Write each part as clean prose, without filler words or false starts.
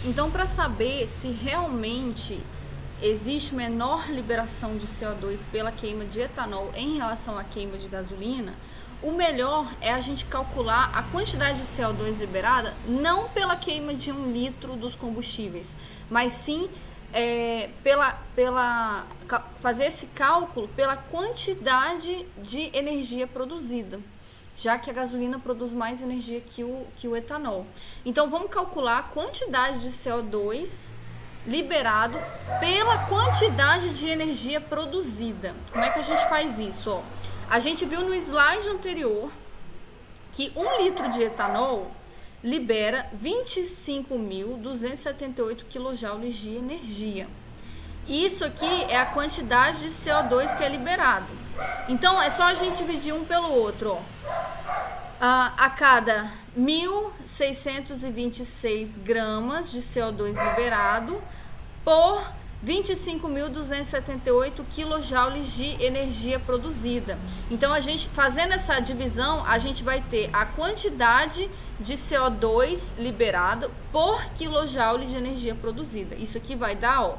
Então, para saber se realmente existe menor liberação de CO2 pela queima de etanol em relação à queima de gasolina, o melhor é a gente calcular a quantidade de CO2 liberada não pela queima de 1 litro dos combustíveis, mas sim fazer esse cálculo pela quantidade de energia produzida, já que a gasolina produz mais energia que o etanol. Então, vamos calcular a quantidade de CO2 liberado pela quantidade de energia produzida. Como é que a gente faz isso? Ó, a gente viu no slide anterior que 1 litro de etanol libera 25.278 kJ de energia. Isso aqui é a quantidade de CO2 que é liberado. Então, é só a gente dividir um pelo outro. Ó. A cada 1.626 gramas de CO2 liberado por 25.278 kJ de energia produzida. Então, a gente fazendo essa divisão, a gente vai ter a quantidade de CO2 liberado por quilojoule de energia produzida. Isso aqui vai dar, ó,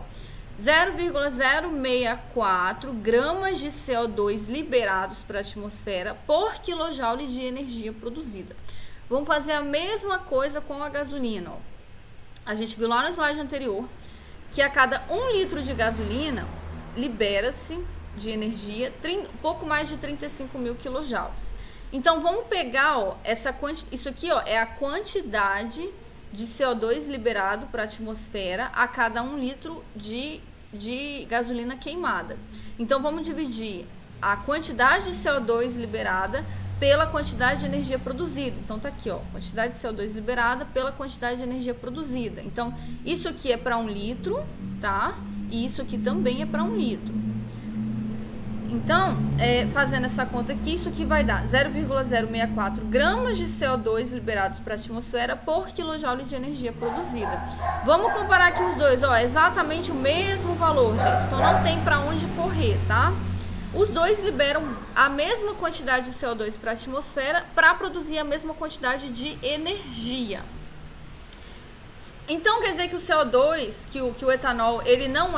0,064 gramas de CO2 liberados para a atmosfera por quilojoule de energia produzida. Vamos fazer a mesma coisa com a gasolina. Ó. A gente viu lá no slide anterior que a cada 1 litro de gasolina libera-se de energia pouco mais de 35.000 quilojoules. Então, vamos pegar, ó, isso aqui, ó, é a quantidade de CO2 liberado para a atmosfera a cada 1 litro de gasolina queimada. Então, vamos dividir a quantidade de CO2 liberada pela quantidade de energia produzida. Então, tá aqui, ó, quantidade de CO2 liberada pela quantidade de energia produzida. Então, isso aqui é para 1 litro, tá? E isso aqui também é para 1 litro. Então, fazendo essa conta aqui, isso aqui vai dar 0,064 gramas de CO2 liberados para a atmosfera por quilojoule de energia produzida. Vamos comparar aqui os dois, ó, exatamente o mesmo valor, gente. Então, não tem para onde correr, tá? Os dois liberam a mesma quantidade de CO2 para a atmosfera para produzir a mesma quantidade de energia. Então, quer dizer que o CO2, que o etanol, ele não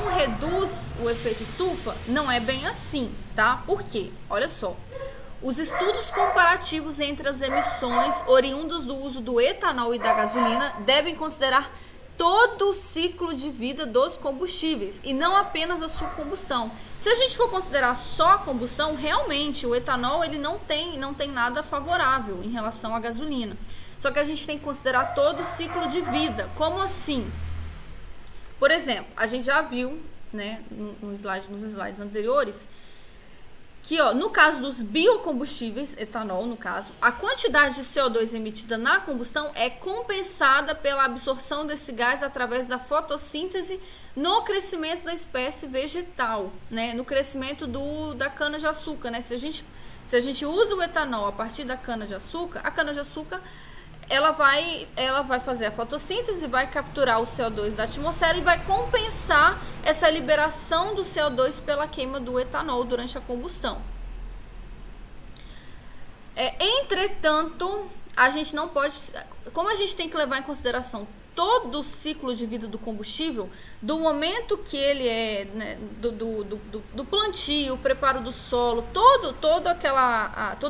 reduz o efeito estufa? Não é bem assim, tá? Por quê? Olha só. Os estudos comparativos entre as emissões oriundas do uso do etanol e da gasolina devem considerar todo o ciclo de vida dos combustíveis e não apenas a sua combustão. Se a gente for considerar só a combustão, realmente o etanol ele não tem nada favorável em relação à gasolina. Só que a gente tem que considerar todo o ciclo de vida. Como assim? Por exemplo, a gente já viu, né, nos slides anteriores, que, ó, no caso dos biocombustíveis, etanol no caso, a quantidade de CO2 emitida na combustão é compensada pela absorção desse gás através da fotossíntese no crescimento da espécie vegetal, né, no crescimento da cana-de-açúcar, né? Se a gente usa o etanol a partir da cana-de-açúcar, a cana-de-açúcar ela vai fazer a fotossíntese, vai capturar o CO2 da atmosfera e vai compensar essa liberação do CO2 pela queima do etanol durante a combustão. Entretanto, a gente não pode, como a gente tem que levar em consideração todo o ciclo de vida do combustível, do momento que ele é, né, do plantio, o preparo do solo, toda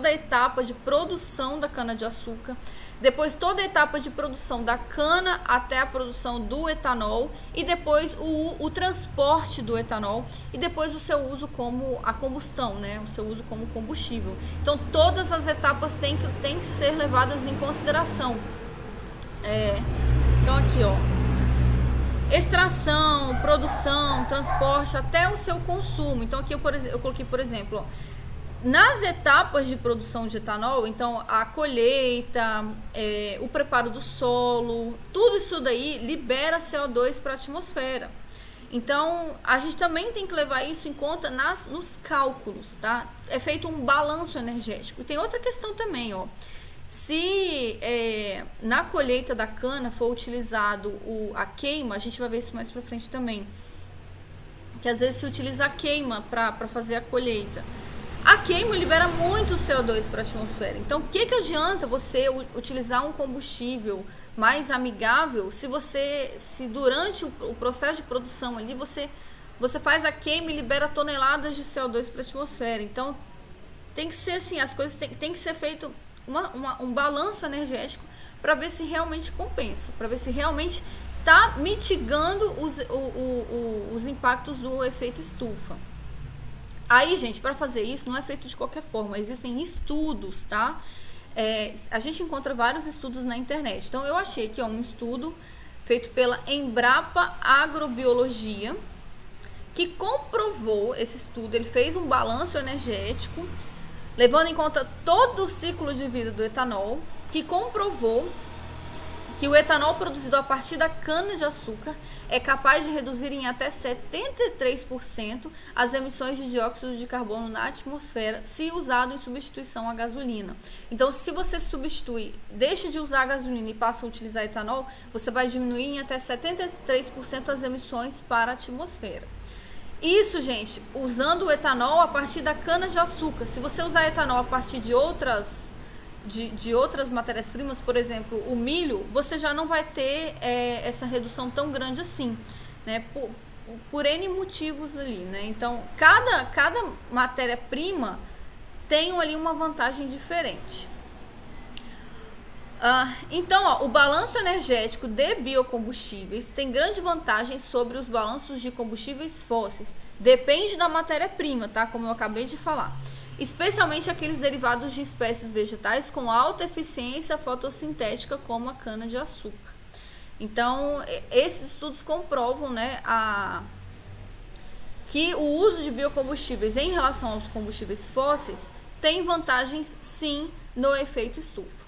a etapa de produção da cana-de-açúcar, depois toda a etapa de produção da cana até a produção do etanol e depois o transporte do etanol e depois o seu uso como a combustão, né? O seu uso como combustível. Então todas as etapas têm que ser levadas em consideração. Então aqui, ó, extração, produção, transporte até o seu consumo. Então aqui eu coloquei, por exemplo, ó, nas etapas de produção de etanol, então a colheita, o preparo do solo, tudo isso daí libera CO2 para a atmosfera. Então a gente também tem que levar isso em conta nos cálculos, tá? É feito um balanço energético. E tem outra questão também, ó. Se na colheita da cana for utilizado a queima, a gente vai ver isso mais para frente também, que às vezes se utiliza a queima para fazer a colheita. A queima e libera muito CO2 para a atmosfera. Então, o que adianta você utilizar um combustível mais amigável se durante o processo de produção ali você faz a queima e libera toneladas de CO2 para a atmosfera? Então, tem que ser assim, as coisas tem que ser feito um balanço energético para ver se realmente compensa, para ver se realmente está mitigando os impactos do efeito estufa. Aí, gente, para fazer isso não é feito de qualquer forma, existem estudos, tá? A gente encontra vários estudos na internet. Então, eu achei que é um estudo feito pela Embrapa Agrobiologia, que comprovou esse estudo. Ele fez um balanço energético, levando em conta todo o ciclo de vida do etanol, que comprovou que o etanol produzido a partir da cana-de-açúcar é capaz de reduzir em até 73% as emissões de dióxido de carbono na atmosfera, se usado em substituição à gasolina. Então, se você deixa de usar a gasolina e passa a utilizar etanol, você vai diminuir em até 73% as emissões para a atmosfera. Isso, gente, usando o etanol a partir da cana-de-açúcar. Se você usar etanol a partir de outras matérias-primas, por exemplo, o milho, você já não vai ter essa redução tão grande assim, né? Por N motivos ali, né? Então, cada matéria-prima tem ali uma vantagem diferente. Então, o balanço energético de biocombustíveis tem grande vantagem sobre os balanços de combustíveis fósseis. Depende da matéria-prima, tá? Como eu acabei de falar. Especialmente aqueles derivados de espécies vegetais com alta eficiência fotossintética, como a cana-de-açúcar. Então, esses estudos comprovam, né, que o uso de biocombustíveis em relação aos combustíveis fósseis tem vantagens, sim, no efeito estufa.